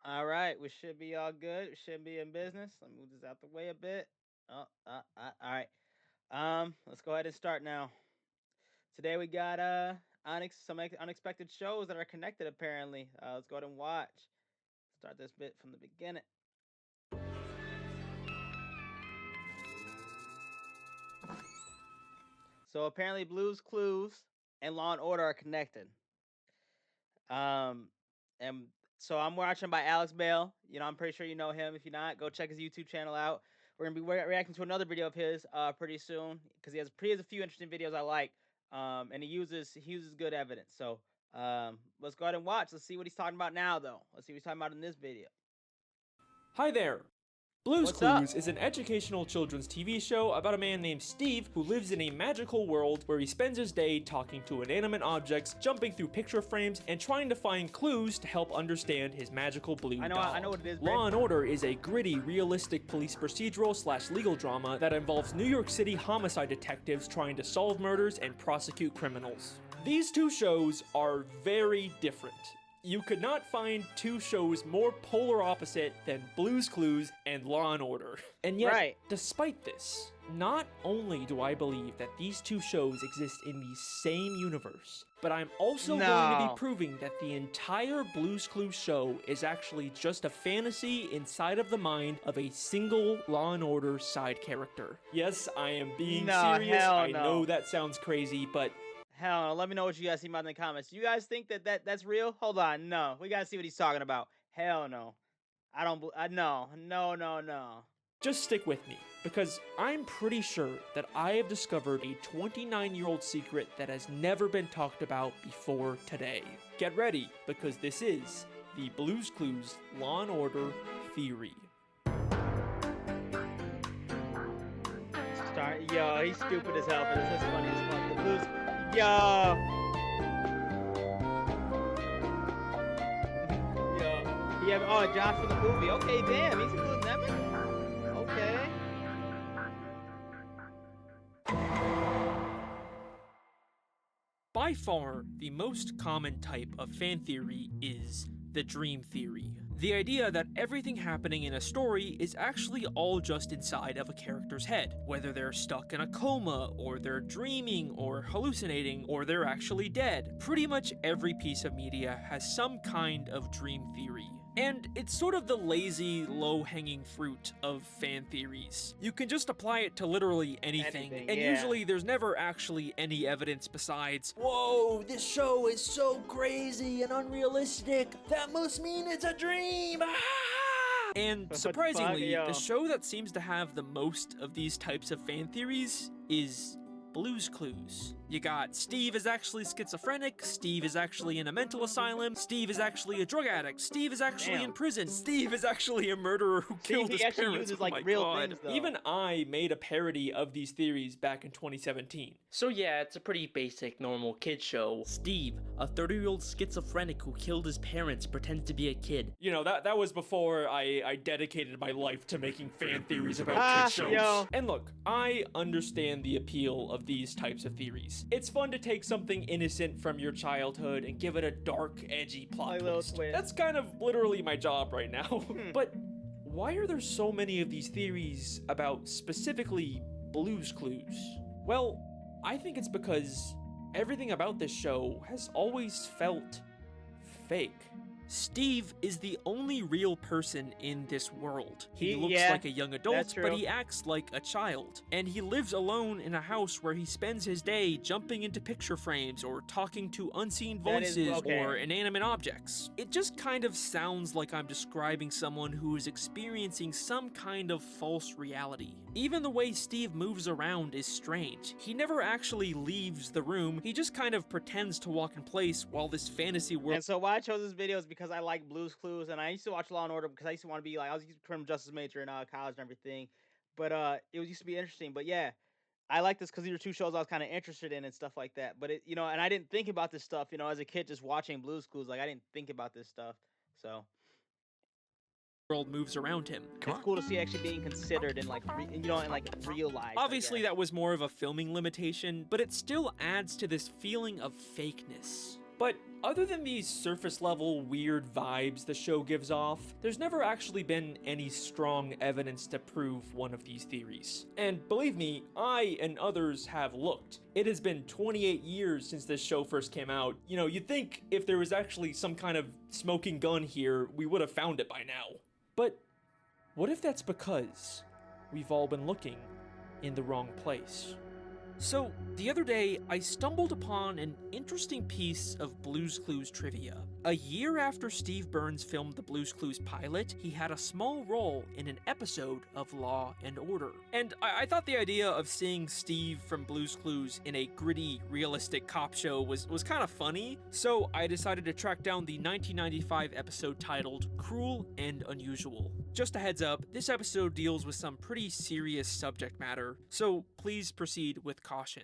All right, we should be all good. We should be in business. Let me move this out the way a bit. All right. Let's go ahead and start now. Today we got unexpected shows that are connected apparently. Let's go ahead and watch. Start this bit from the beginning. So apparently, Blue's Clues and Law and Order are connected. And so I'm watching by Alex Bale. I'm pretty sure you know him. If you're not, go check his YouTube channel out. We're gonna be reacting to another video of his pretty soon because he has a few interesting videos I like. And he uses good evidence. So let's go ahead and watch. Let's see what he's talking about now, though. Let's see what he's talking about in this video. Hi there! Blue's What's up? Clues is an educational children's TV show about a man named Steve who lives in a magical world where he spends his day talking to inanimate objects, jumping through picture frames, and trying to find clues to help understand his magical blue dog. I know what it is, Law and Order is a gritty, realistic police procedural / legal drama that involves New York City homicide detectives trying to solve murders and prosecute criminals. These two shows are very different. You could not find two shows more polar opposite than Blue's Clues and Law & Order. And yet, Despite this, not only do I believe that these two shows exist in the same universe, but I'm also going to be proving that the entire Blue's Clues show is actually just a fantasy inside of the mind of a single Law & Order side character. Yes, I am being serious. I know that sounds crazy, but hell no. Let me know what you guys think about in the comments. You guys think that's real? Hold on. No. We gotta see what he's talking about. Hell no. I don't no. Just stick with me, because I'm pretty sure that I have discovered a 29-year-old secret that has never been talked about before today. Get ready, because this is the Blue's Clues Law & Order Theory. Yo, he's stupid as hell for this. This is funny as fuck. The Blues... Yo! Yeah, oh, Josh for the movie. Okay, damn, he's including that one? Okay. By far, the most common type of fan theory is the dream theory. The idea that everything happening in a story is actually all just inside of a character's head, whether they're stuck in a coma, or they're dreaming, or hallucinating, or they're actually dead. Pretty much every piece of media has some kind of dream theory. And it's sort of the lazy, low-hanging fruit of fan theories. You can just apply it to literally anything and usually there's never actually any evidence besides, "Whoa, this show is so crazy and unrealistic, that must mean it's a dream!" And surprisingly, the show that seems to have the most of these types of fan theories is Blue's Clues. You got Steve is actually schizophrenic, Steve is actually in a mental asylum, Steve is actually a drug addict, Steve is actually in prison, Steve is actually a murderer who killed his parents. Uses, like, real things, though. Even I made a parody of these theories back in 2017. So yeah, it's a pretty basic, normal kid show. Steve, a 30-year-old schizophrenic who killed his parents, pretends to be a kid. You know, that was before I dedicated my life to making fan theories about kid shows. Yo. And look, I understand the appeal of these types of theories. It's fun to take something innocent from your childhood and give it a dark, edgy plot twist. That's kind of literally my job right now. But why are there so many of these theories about specifically Blue's Clues? Well, I think it's because everything about this show has always felt fake. Steve is the only real person in this world. He looks like a young adult, but he acts like a child. And he lives alone in a house where he spends his day jumping into picture frames or talking to unseen voices or inanimate objects. It just kind of sounds like I'm describing someone who is experiencing some kind of false reality. Even the way Steve moves around is strange. He never actually leaves the room, he just kind of pretends to walk in place while this fantasy world— And so why I chose this video is because I like Blue's Clues, and I used to watch Law and Order because I used to want to be like, I was a criminal justice major in college and everything, but it used to be interesting. But yeah, I like this because these were two shows I was kind of interested in and stuff like that. But and I didn't think about this stuff, as a kid just watching Blue's Clues. Like I didn't think about this stuff, so. World moves around him. It's cool to see actually being considered in like real life. Obviously that was more of a filming limitation, but it still adds to this feeling of fakeness. But Other than these surface level weird vibes the show gives off, there's never actually been any strong evidence to prove one of these theories. And believe me, I and others have looked. It has been 28 years since this show first came out. You know, you'd think if there was actually some kind of smoking gun here, we would have found it by now. But what if that's because we've all been looking in the wrong place? So, the other day, I stumbled upon an interesting piece of Blue's Clues trivia. A year after Steve Burns filmed the Blue's Clues pilot, he had a small role in an episode of Law and Order. And I thought the idea of seeing Steve from Blue's Clues in a gritty, realistic cop show was kind of funny, so I decided to track down the 1995 episode titled Cruel and Unusual. Just a heads up, this episode deals with some pretty serious subject matter, so please proceed with caution.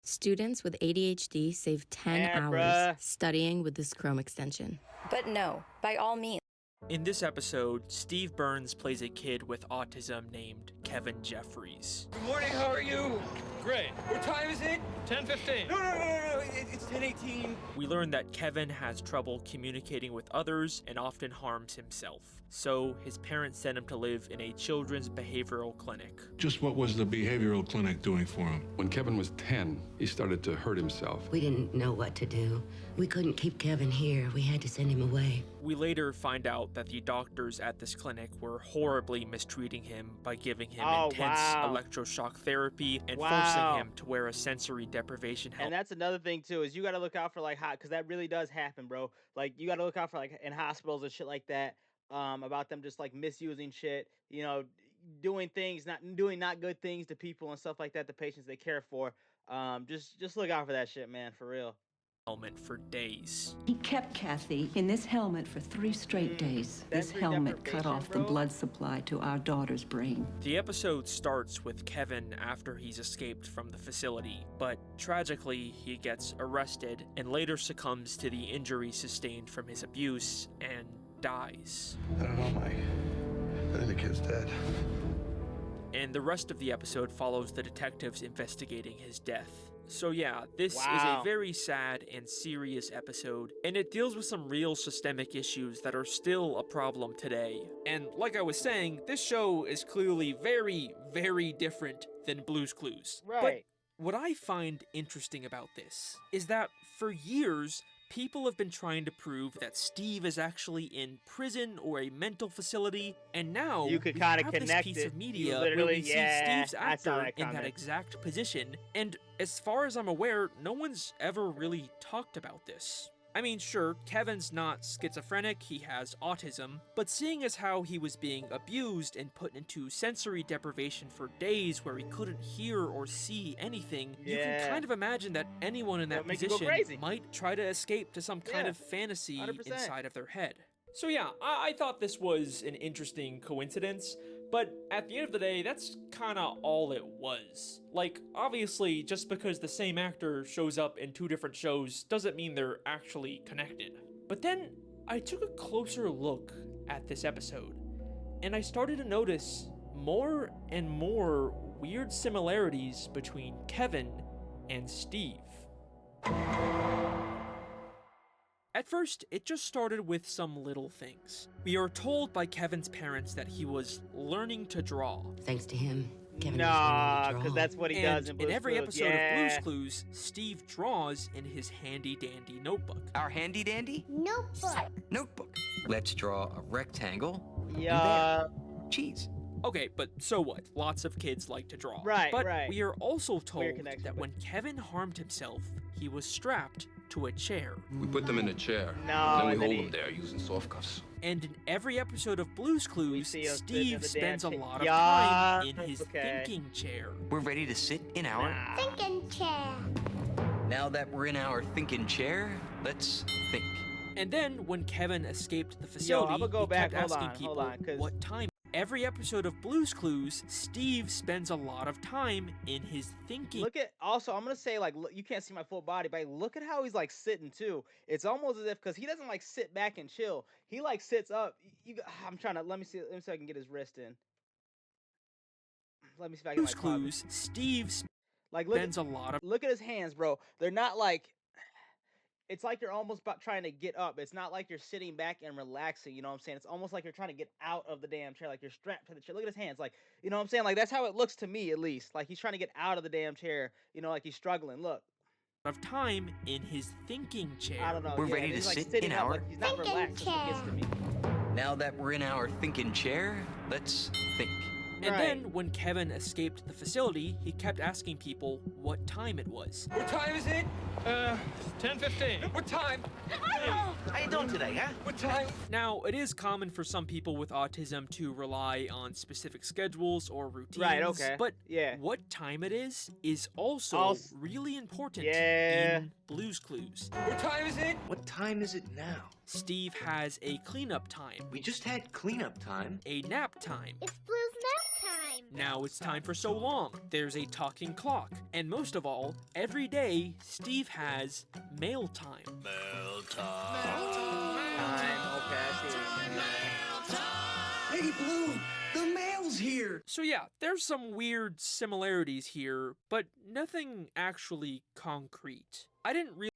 Students with ADHD save 10 hours studying with this Chrome extension. But no, by all means. In this episode, Steve Burns plays a kid with autism named Kevin Jeffries. Good morning, how are you? Great. What time is it? 10:15. No, it's 10:18. We learn that Kevin has trouble communicating with others and often harms himself. So his parents sent him to live in a children's behavioral clinic. Just what was the behavioral clinic doing for him? When Kevin was 10, he started to hurt himself. We didn't know what to do. We couldn't keep Kevin here. We had to send him away. We later find out that the doctors at this clinic were horribly mistreating him by giving him intense electroshock therapy and forcing him to wear a sensory deprivation helmet. And that's another thing too, is you got to look out for like because that really does happen, bro. Like you got to look out for like in hospitals and shit like that, about them just like misusing shit, you know, doing not good things to people and stuff like that, the patients they care for. Just look out for that shit, man, for real. Helmet for days. He kept Kathy in this helmet for 3 straight days. This helmet cut off the blood supply to our daughter's brain. The episode starts with Kevin after he's escaped from the facility, but tragically he gets arrested and later succumbs to the injuries sustained from his abuse and dies. I don't know, Mike. I think the kid's dead. And the rest of the episode follows the detectives investigating his death. So yeah, this is a very sad and serious episode, and it deals with some real systemic issues that are still a problem today. And like I was saying, this show is clearly very, very different than Blue's Clues. Right. But what I find interesting about this is that for years, people have been trying to prove that Steve is actually in prison or a mental facility, and now you could we kind of have connect this piece it. of media You where we see Steve's I saw actor in that exact position, and as far as I'm aware, no one's ever really talked about this. I mean, sure, Kevin's not schizophrenic, he has autism, but seeing as how he was being abused and put into sensory deprivation for days where he couldn't hear or see anything, you can kind of imagine that anyone in that position might try to escape to some kind of fantasy 100%. inside of their head. So yeah, I thought this was an interesting coincidence, but at the end of the day, that's kinda all it was. Like, obviously, just because the same actor shows up in 2 different shows doesn't mean they're actually connected. But then, I took a closer look at this episode, and I started to notice more and more weird similarities between Kevin and Steve. At first, it just started with some little things. We are told by Kevin's parents that he was learning to draw. Thanks to him, Kevin because that's what he does in Blue's every Clues. episode of Blue's Clues, Steve draws in his handy-dandy notebook. Our handy-dandy? Notebook. Let's draw a rectangle. Yeah. And there. Cheese. Okay, but so what? Lots of kids like to draw. Right, but right. we are also told connection, that when Kevin harmed himself, he was strapped to a chair. We put them in a chair. No, and then we hold them there using soft cuffs. And in every episode of Blue's Clues, see him sitting in Steve the spends a damn lot of chair. time in his Okay. thinking chair. We're ready to sit in our... Thinking chair. Now that we're in our thinking chair, let's think. And then, when Kevin escaped the facility, I'ma go he back. kept Hold asking on, people hold on, 'cause- what time. Every episode of Blue's Clues, Steve spends a lot of time in his thinking. Look at also, I'm gonna say like look, you can't see my full body, but look at how he's like sitting too. It's almost as if because he doesn't like sit back and chill. He like sits up. I'm trying to let me see if I can get his wrist in. Let me see if I can Blue's Clues, Steve's Like, look, spends a lot of look at his hands, bro. They're not like, it's like you're almost about trying to get up. It's not like you're sitting back and relaxing. You know what I'm saying? It's almost like you're trying to get out of the damn chair. Like you're strapped to the chair. Look at his hands. Like, you know what I'm saying? Like, that's how it looks to me, at least. Like he's trying to get out of the damn chair. You know, like he's struggling. Look. of time in his thinking chair. I don't know. We're ready to he's, like, sit sitting in up, our like he's not relaxed. That's what gets to me. Now that we're in our thinking chair, let's think. And Right. then, when Kevin escaped the facility, he kept asking people what time it was. What time is it? 10:15. What time? How you doing today, huh? What time? Now, it is common for some people with autism to rely on specific schedules or routines. Right, okay. But Yeah. what time it is also really important in Blue's Clues. What time is it? What time is it now? Steve has a cleanup time, We just had cleanup time. a nap time. It's Blue's nap time. Now it's time for so long. There's a talking clock. And most of all, every day, Steve has mail time. Mail time. Okay, I see. Hey, Blue, the mail's here. So yeah, there's some weird similarities here, but nothing actually concrete. I didn't really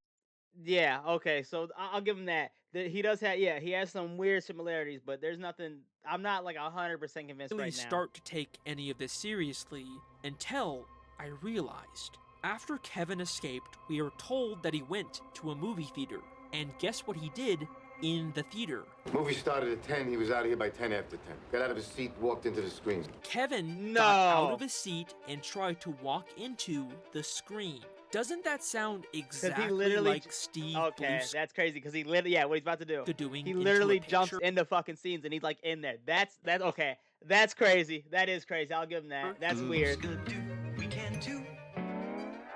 Yeah, okay, so I'll give him that. He does have, yeah, he has some weird similarities, but there's nothing, I'm not like 100% convinced right now. start to take any of this seriously until I realized. After Kevin escaped, we are told that he went to a movie theater. And guess what he did in the theater? Movie started at 10. He was out of here by 10 after 10. Got out of his seat, walked into the screen. Kevin got out of his seat and tried to walk into the screen. Doesn't that sound exactly like Steve? Okay, that's crazy because he literally, yeah, what he's about to do. Doing He into literally a jumps picture? into fucking scenes and he's like in there. That's okay. That's crazy. That is crazy. I'll give him that. That's weird. We can too.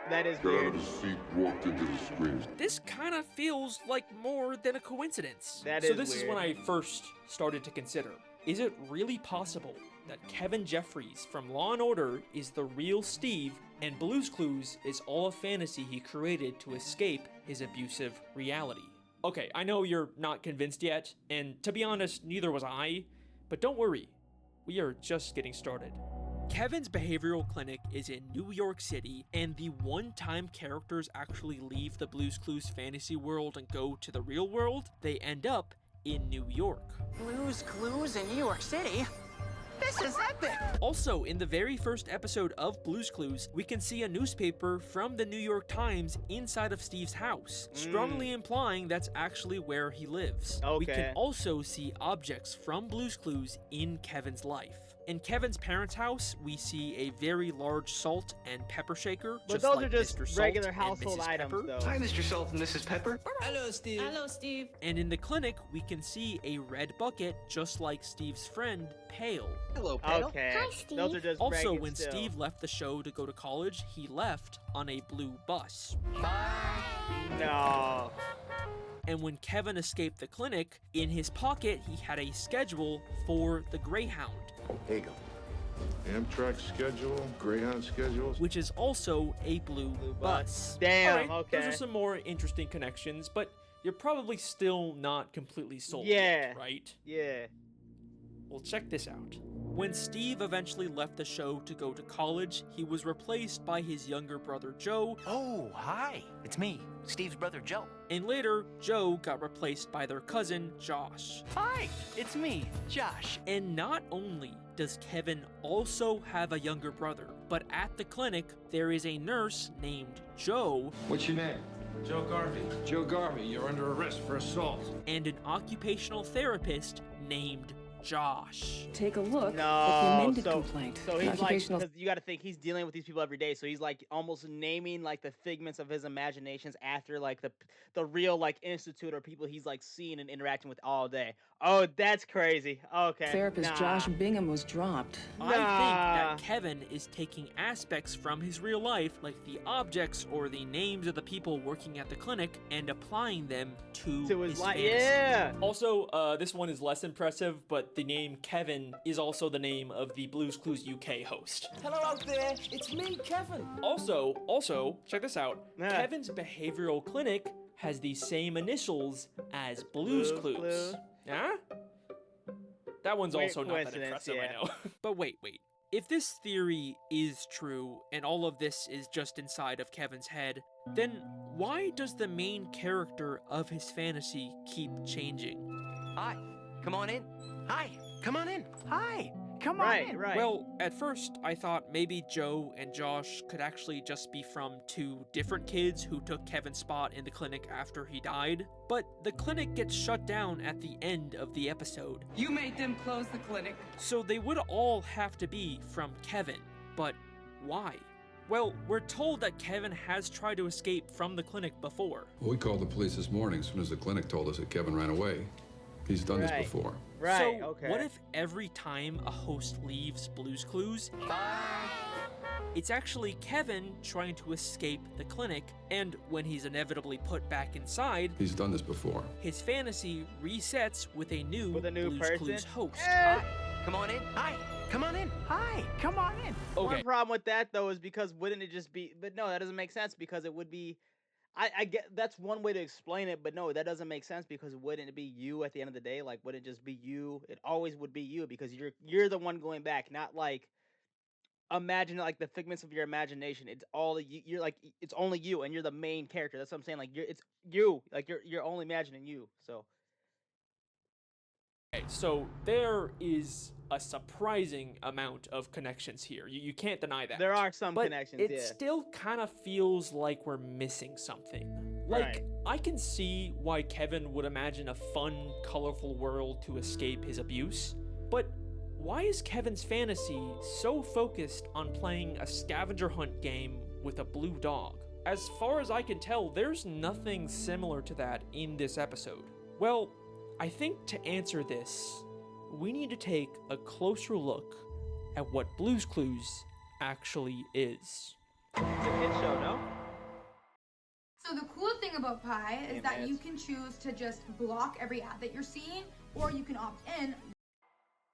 That is Got out weird. of his seat, walked into the screen. This kind of feels like more than a coincidence. That so is this is weird. when I first started to consider, is it really possible that Kevin Jeffries from Law & Order is the real Steve and Blue's Clues is all a fantasy he created to escape his abusive reality? Okay, I know you're not convinced yet, and to be honest, neither was I, but don't worry, we are just getting started. Kevin's behavioral clinic is in New York City, and the one time characters actually leave the Blue's Clues fantasy world and go to the real world, they end up in New York. Blue's Clues in New York City? This is epic! Also, in the very first episode of Blue's Clues, we can see a newspaper from the New York Times inside of Steve's house, strongly implying that's actually where he lives. We Okay. can also see objects from Blue's Clues in Kevin's life. In Kevin's parents' house, we see a very large salt and pepper shaker, But just those like are just Mr. Salt regular and household Mrs. items, Pepper. though. Hi, Mr. Salt and Mrs. Pepper. Hello, Steve. Hello, Steve. And in the clinic, we can see a red bucket, just like Steve's friend, Pale. Hello, Pale. Okay. Hi, Steve. Those are just Also, ragged when still. Steve left the show to go to college, he left on a blue bus. No. And when Kevin escaped the clinic, in his pocket he had a schedule for the Greyhound, Here you go. Amtrak schedule, Greyhound schedules. which is also a blue bus. Damn, Alright, okay. Those are some more interesting connections, but you're probably still not completely sold Yeah. yet, right? Yeah. Well, check this out. When Steve eventually left the show to go to college, he was replaced by his younger brother Joe, Oh, hi. It's me, Steve's brother Joe. and later, Joe got replaced by their cousin Josh. Hi, it's me, Josh. And not only does Kevin also have a younger brother, but at the clinic, there is a nurse named Joe What's your name? Joe Garvey. Joe Garvey. You're under arrest for assault. and an occupational therapist named Josh. Take a look at the No. amended So complaint. he's like, Occupational- because you got to think he's dealing with these people every day, so he's like almost naming like the figments of his imaginations after like the real like institute or people he's like seeing and interacting with all day. Oh, that's crazy. Okay. Therapist nah. Josh Bingham was dropped. I think Nah. that Kevin is taking aspects from his real life, like the objects or the names of the people working at the clinic, and applying them to his life. fantasy. Yeah. Also, this one is less impressive, but the name Kevin is also the name of the Blue's Clues UK host. Hello out there. It's me, Kevin. Also, check this out. Yeah. Kevin's behavioral clinic has the same initials as Blue's Blue's Clues. Clues. Yeah? That one's Weird also not that coincidence, impressive, yeah. I know. But wait. If this theory is true, and all of this is just inside of Kevin's head, then why does the main character of his fantasy keep changing? Hi, come on in. Hi, come on in. Hi, come on in. Right. Well, at first, I thought maybe Joe and Josh could actually just be from two different kids who took Kevin's spot in the clinic after he died, but the clinic gets shut down at the end of the episode. You made them close the clinic. So they would all have to be from Kevin, but why? Well, we're told that Kevin has tried to escape from the clinic before. Well, we called the police this morning as soon as the clinic told us that Kevin ran away. He's done this before. Right, so okay. What if every time a host leaves Blue's Clues, it's actually Kevin trying to escape the clinic, and when he's inevitably put back inside, he's done this before. His fantasy resets with a new Blue's person? Clues host. Hi, come on in. Hi, come on in. Hi, come on in. Okay. One problem with that though is because wouldn't it just be? But no, that doesn't make sense because it would be. I get that's one way to explain it, but no, that doesn't make sense because wouldn't it be you at the end of the day? Like, would it just be you? It always would be you because you're the one going back, not like imagine like the figments of your imagination. It's all you. You're like it's only you, and you're the main character. That's what I'm saying. Like it's you. Like you're only imagining you. So. Okay, so there is a surprising amount of connections here. You can't deny that. There are some but connections, it yeah. still kind of feels like we're missing something. Like, Right. I can see why Kevin would imagine a fun, colorful world to escape his abuse, but why is Kevin's fantasy so focused on playing a scavenger hunt game with a blue dog? As far as I can tell, there's nothing similar to that in this episode. Well, I think to answer this, we need to take a closer look at what Blue's Clues actually is. It's a kid show, no? So the cool thing about Pi is that you can choose to just block every ad that you're seeing, or you can opt in.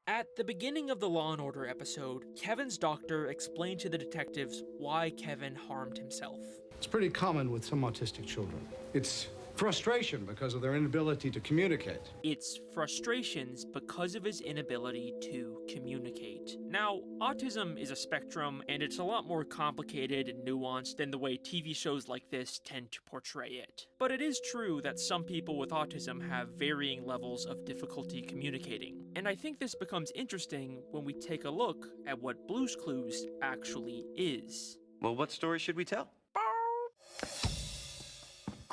At the beginning of the Law & Order episode, Kevin's doctor explained to the detectives why Kevin harmed himself. It's pretty common with some autistic children. It's frustration because of their inability to communicate. It's frustrations because of his inability to communicate. Now, autism is a spectrum, and it's a lot more complicated and nuanced than the way TV shows like this tend to portray it. But it is true that some people with autism have varying levels of difficulty communicating. And I think this becomes interesting when we take a look at what Blue's Clues actually is. Well, what story should we tell?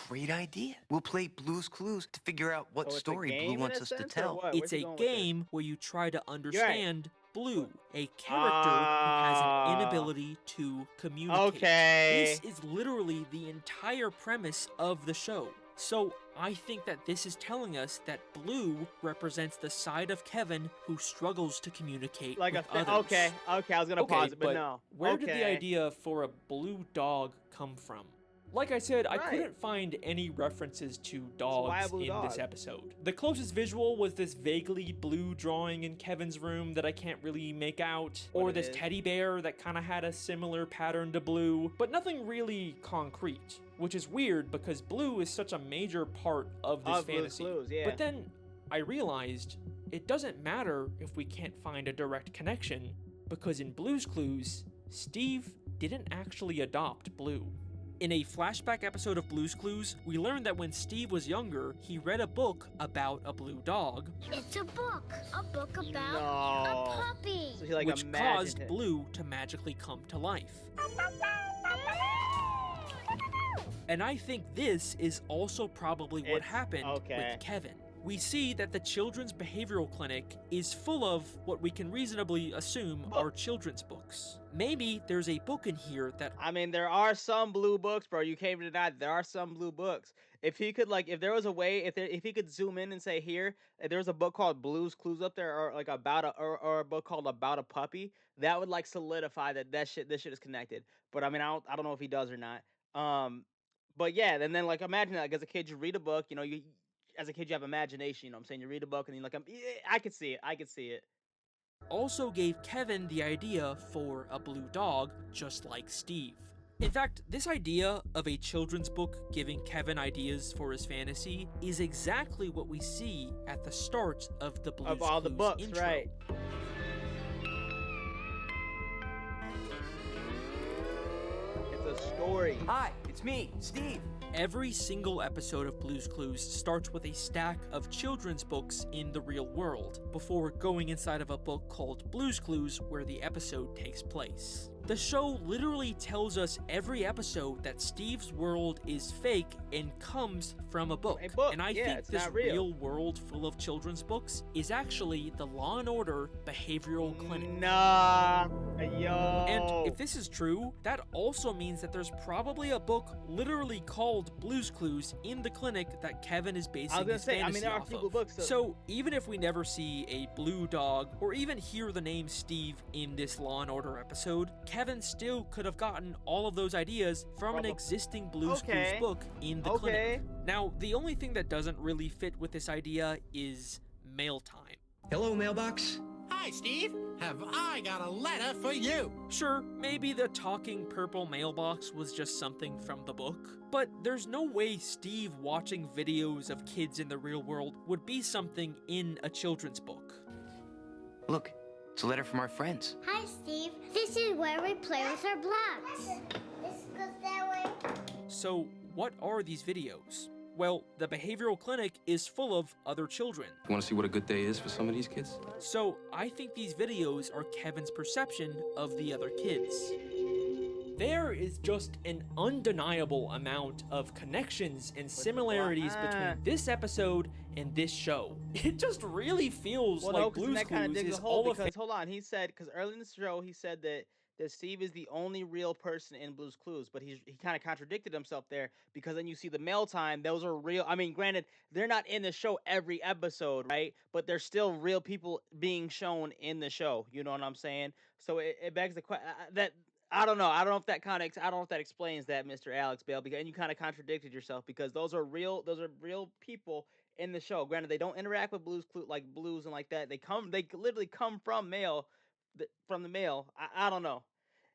Great idea. We'll play Blue's Clues to figure out what story Blue wants us to tell. It's a game where you try to understand Blue, a character who has an inability to communicate. Okay. This is literally the entire premise of the show. So I think that this is telling us that Blue represents the side of Kevin who struggles to communicate with others. Okay, I was gonna pause it, but no. Where did the idea for a blue dog come from? Like I said, I couldn't find any references to dogs in this episode. The closest visual was this vaguely blue drawing in Kevin's room that I can't really make out, or this teddy bear that kind of had a similar pattern to Blue, but nothing really concrete, which is weird because Blue is such a major part of this fantasy. Blue's Clues, yeah. But then I realized it doesn't matter if we can't find a direct connection, because in Blue's Clues, Steve didn't actually adopt Blue. In a flashback episode of Blue's Clues, we learned that when Steve was younger, he read a book about a blue dog. It's a book about a puppy. So he, like, which imagined caused it. Blue to magically come to life. And I think this is also probably what happened with Kevin. We see that the Children's Behavioral Clinic is full of what we can reasonably assume are children's books. Maybe there's a book in here that... I mean, there are some blue books, bro. You can't even deny it. There are some blue books. If he could, like, if there was a way, if he could zoom in and say, here, if there's a book called Blue's Clues up there, or like or a book called About a Puppy, that would like solidify that this shit is connected. But I mean, I don't know if he does or not. But yeah, and then like imagine like as a kid you read a book, you know, as a kid you have imagination, you know what I'm saying? You read a book and you're like, yeah, I could see it. Also gave Kevin the idea for a blue dog, just like Steve. In fact, this idea of a children's book giving Kevin ideas for his fantasy is exactly what we see at the start of the Blue's Of all the Clues books, intro. right. story. Hi, it's me, Steve. Every single episode of Blue's Clues starts with a stack of children's books in the real world, before going inside of a book called Blue's Clues where the episode takes place. The show literally tells us every episode that Steve's world is fake and comes from a book. And I think this real world full of children's books is actually the Law & Order Behavioral Clinic. Nah, yo. And if this is true, that also means that there's probably a book literally called Blue's Clues in the clinic that Kevin is basing his fantasy off of. Books, so even if we never see a blue dog or even hear the name Steve in this Law & Order episode, Kevin still could have gotten all of those ideas from an existing Blue's Clues book in the clinic. Now, the only thing that doesn't really fit with this idea is mail time. Hello, mailbox. Hi, Steve. Have I got a letter for you? Sure, maybe the talking purple mailbox was just something from the book, but there's no way Steve watching videos of kids in the real world would be something in a children's book. Look, it's a letter from our friends. Hi, Steve. This is where we play with our blocks. This goes that way. So, what are these videos? Well, the behavioral clinic is full of other children. You want to see what a good day is for some of these kids? So, I think these videos are Kevin's perception of the other kids. There is just an undeniable amount of connections and similarities between this episode and this show. It just really feels like Blue's Clues is all of it. Hold on, he said, because early in the show he said that Steve is the only real person in Blue's Clues, but he kind of contradicted himself there, because then you see the mail time, those are real. I mean, granted, they're not in the show every episode, right? But they're still real people being shown in the show. You know what I'm saying? So it begs the question that I don't know. I don't know if that I don't know if that explains that, Mr. Alex Bale, because and you kind of contradicted yourself, because those are real people in the show. Granted, they don't interact with Blue's Clues like Blues and like that. They literally come from the mail. I don't know.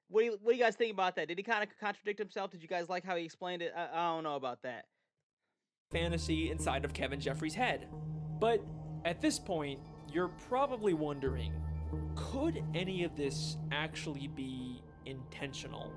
What do you guys think about that? Did he kind of contradict himself? Did you guys like how he explained it? I don't know about that. Fantasy inside of Kevin Jeffries' head. But at this point, you're probably wondering, could any of this actually be intentional?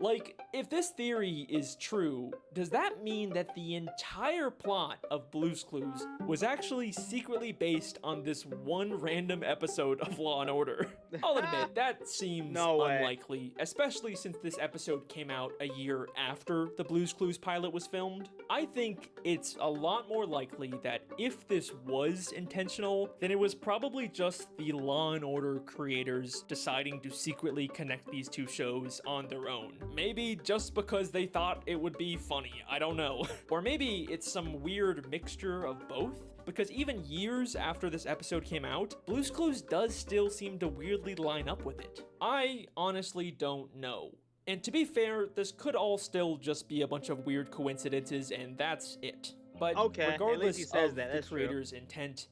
Like, if this theory is true, does that mean that the entire plot of Blue's Clues was actually secretly based on this one random episode of Law & Order? I'll admit, that seems unlikely, especially since this episode came out a year after the Blue's Clues pilot was filmed. I think it's a lot more likely that if this was intentional, then it was probably just the Law & Order creators deciding to secretly connect these two shows on their own. Maybe just because they thought it would be funny, I don't know. Or maybe it's some weird mixture of both, because even years after this episode came out, Blue's Clues does still seem to weirdly line up with it. I honestly don't know. And to be fair, this could all still just be a bunch of weird coincidences and that's it. But regardless of the creator's intent,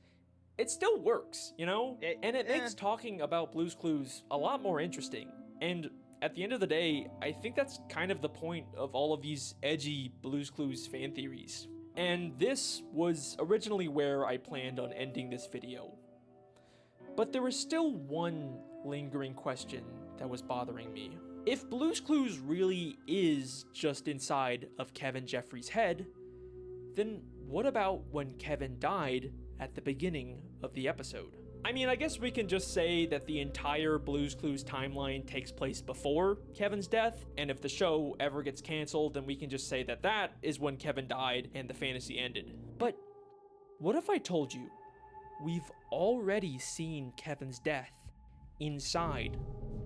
it still works, you know? And it makes talking about Blue's Clues a lot more interesting. And at the end of the day, I think that's kind of the point of all of these edgy Blue's Clues fan theories. And this was originally where I planned on ending this video. But there was still one lingering question that was bothering me. If Blue's Clues really is just inside of Kevin Jeffries' head, then what about when Kevin died at the beginning of the episode? I mean, I guess we can just say that the entire Blue's Clues timeline takes place before Kevin's death, and if the show ever gets canceled, then we can just say that that is when Kevin died and the fantasy ended. But what if I told you we've already seen Kevin's death inside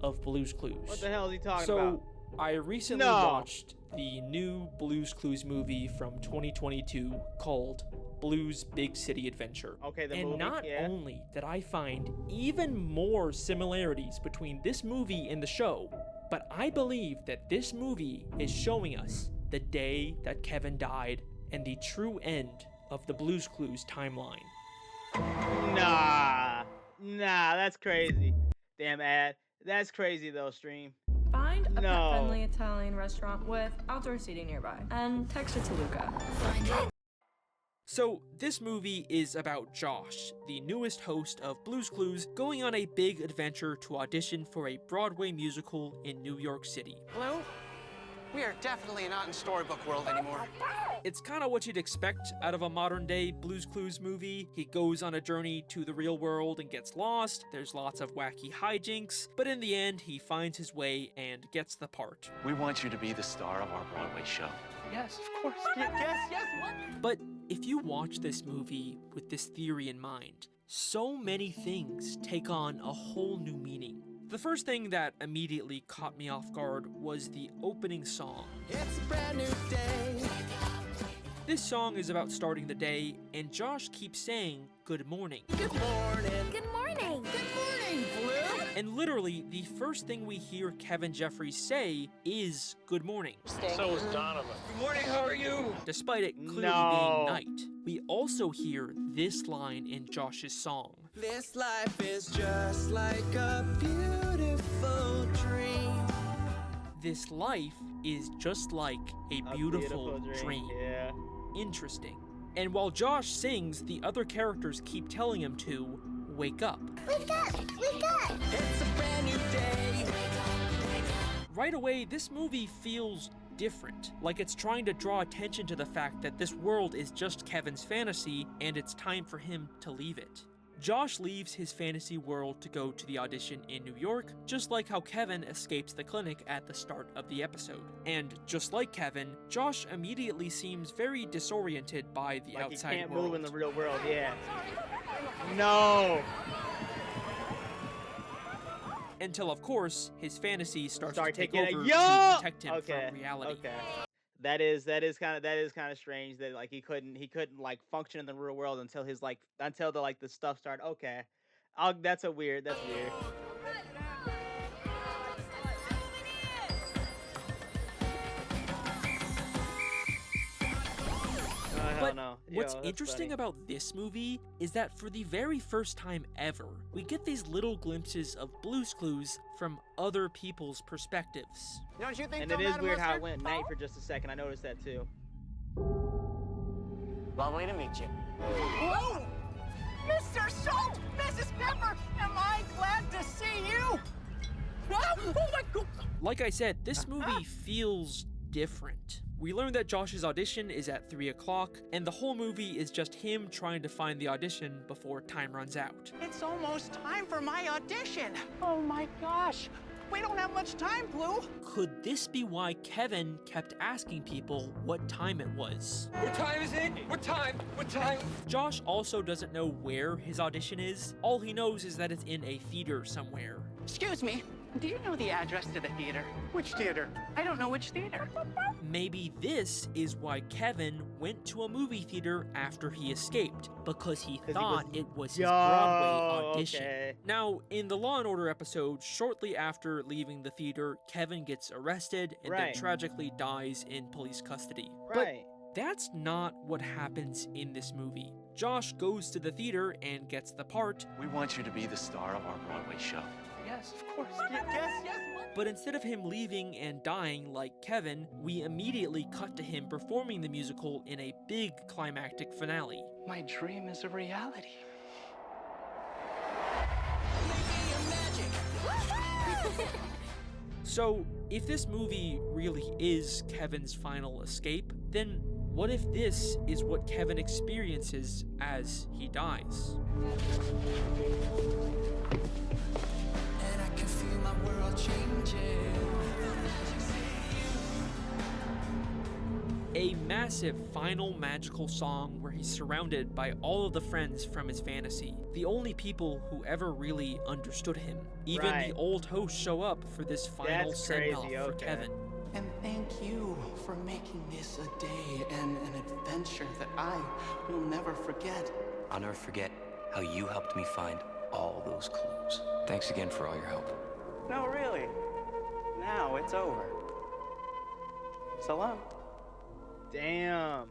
of Blue's Clues? What the hell is he talking about? I recently watched the new Blue's Clues movie from 2022 called Blue's Big City Adventure. Okay, the and movie, not only did I find even more similarities between this movie and the show, but I believe that this movie is showing us the day that Kevin died and the true end of the Blue's Clues timeline. Nah, that's crazy. Damn ad. That's crazy though, stream. Find a pet-friendly Italian restaurant with outdoor seating nearby and text it to Luca. So, this movie is about Josh, the newest host of Blue's Clues, going on a big adventure to audition for a Broadway musical in New York City. Blue, we are definitely not in storybook world anymore. It's kind of what you'd expect out of a modern-day Blue's Clues movie. He goes on a journey to the real world and gets lost, there's lots of wacky hijinks, but in the end, he finds his way and gets the part. We want you to be the star of our Broadway show. Yes, of course. Yes, what? But if you watch this movie with this theory in mind, so many things take on a whole new meaning. The first thing that immediately caught me off guard was the opening song. It's a brand new day. This song is about starting the day, and Josh keeps saying, "Good morning." Good morning. Good morning. Good morning, Blue. And literally, the first thing we hear Kevin Jeffries say is, "Good morning." So is Donovan. Good morning, how are you? Despite it clearly being night. We also hear this line in Josh's song. This life is just like a beautiful dream. This life is just like a beautiful dream. Yeah. Interesting. And while Josh sings, the other characters keep telling him to wake up. Wake up! Wake up! It's a brand new day. Right away, this movie feels different. Like it's trying to draw attention to the fact that this world is just Kevin's fantasy and it's time for him to leave it. Josh leaves his fantasy world to go to the audition in New York, just like how Kevin escapes the clinic at the start of the episode. And just like Kevin, Josh immediately seems very disoriented by the outside he can't world. move in the real world, yeah. No! Until, of course, his fantasy starts to take taking over it. to protect him from reality. Okay. That is kind of strange that like he couldn't like function in the real world until the stuff started. Okay. That's weird. But what's interesting about this movie is that for the very first time ever, we get these little glimpses of Blue's Clues from other people's perspectives. Don't you think? And it is weird how it went night for just a second. I noticed that too. Lovely to meet you. Whoa! Mr. Salt! Mrs. Pepper! Am I glad to see you? Oh my God! Like I said, this movie feels different. We learn that Josh's audition is at 3 o'clock, and the whole movie is just him trying to find the audition before time runs out. It's almost time for my audition. Oh my gosh. We don't have much time, Blue. Could this be why Kevin kept asking people what time it was? What time is it? What time? What time? Josh also doesn't know where his audition is. All he knows is that it's in a theater somewhere. Excuse me. Do you know the address to the theater? Which theater? I don't know which theater. Maybe this is why Kevin went to a movie theater after he escaped, because he thought it was his Broadway audition. Okay. Now, in the Law & Order episode, shortly after leaving the theater, Kevin gets arrested and then tragically dies in police custody. Right. But that's not what happens in this movie. Josh goes to the theater and gets the part. We want you to be the star of our Broadway show. Yes, of course. Yes. But instead of him leaving and dying like Kevin, we immediately cut to him performing the musical in a big climactic finale. My dream is a reality. So, if this movie really is Kevin's final escape, then what if this is what Kevin experiences as he dies? And I can feel my world changing. A massive final magical song where he's surrounded by all of the friends from his fantasy. The only people who ever really understood him. Even the old hosts show up for this final send-off for Kevin. And thank you for making this a day and an adventure that I will never forget. I'll never forget how you helped me find all those clues. Thanks again for all your help. No, really. Now it's over. So long. Damn.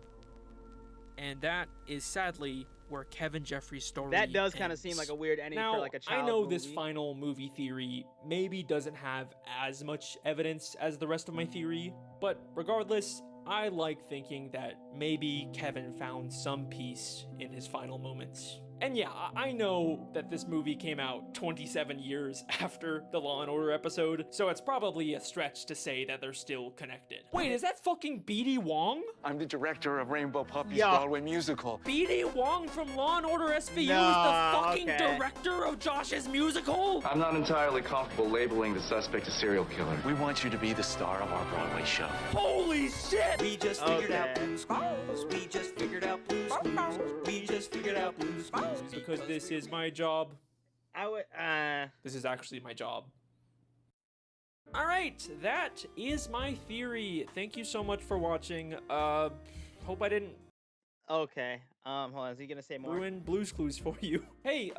And that is sadly where Kevin Jeffries' story That does kind of ends. seem like a weird ending Now, for like a child I know movie. this final movie theory maybe doesn't have as much evidence as the rest of my theory, but regardless, I like thinking that maybe Kevin found some peace in his final moments. And yeah, I know that this movie came out 27 years after the Law & Order episode, so it's probably a stretch to say that they're still connected. Wait, is that fucking BD Wong? I'm the director of Rainbow Puppies Yo. Broadway musical. BD Wong from Law & Order SVU is the No, fucking okay. director of Josh's musical? I'm not entirely comfortable labeling the suspect a serial killer. We want you to be the star of our Broadway show. Holy shit! We just figured out Blue's Clues. We just figured out Blue's Clues. We just figured out Blue's Clues. Because this is my job. I would. This is actually my job. Alright, that is my theory. Thank you so much for watching. Hope I didn't Okay. Hold on. Is he gonna say more? ruin Blue's Clues for you. Hey,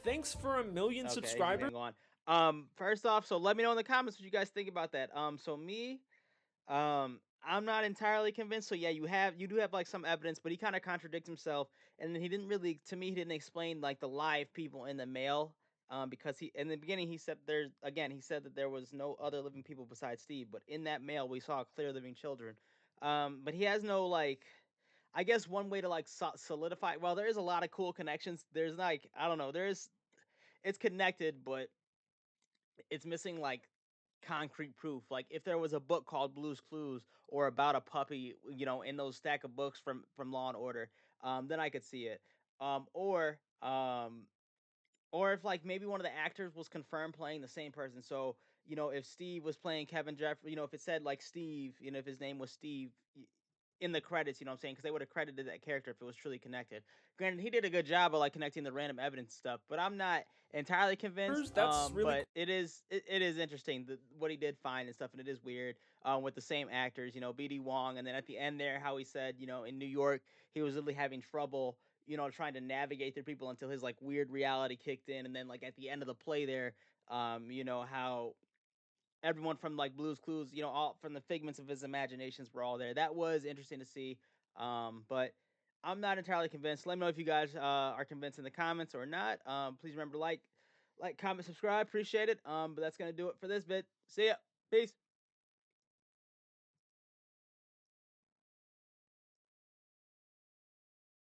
thanks for 1 million Okay, subscribers. hang on. First off, so let me know in the comments what you guys think about that. So me, I'm not entirely convinced. So yeah, you do have like some evidence, but he kind of contradicts himself, and then he didn't really, to me, he didn't explain like the live people in the mail. Because he in the beginning he said he said that there was no other living people besides Steve, but in that mail we saw clear living children. But he has no like. I guess one way to like solidify. Well, there is a lot of cool connections. There's like I don't know. It's connected, but it's missing like concrete proof. Like if there was a book called Blue's Clues or about a puppy, in those stack of books from Law and Order, then I could see it. Or if like maybe one of the actors was confirmed playing the same person. So if Steve was playing Kevin Jeffrey, if it said like Steve, if his name was Steve in the credits, you know what I'm saying? Because they would have credited that character if it was truly connected. Granted, he did a good job of like connecting the random evidence stuff, but I'm not entirely convinced. That's really But it is interesting what he did find and stuff, and it is weird with the same actors, BD Wong, and then at the end there, how he said, in New York he was really having trouble, trying to navigate through people until his like weird reality kicked in, and then like at the end of the play there, how everyone from like Blue's Clues, all from the figments of his imaginations were all there. That was interesting to see. But I'm not entirely convinced. Let me know if you guys are convinced in the comments or not. Please remember to like, comment, subscribe. Appreciate it. But that's gonna do it for this bit. See ya. Peace.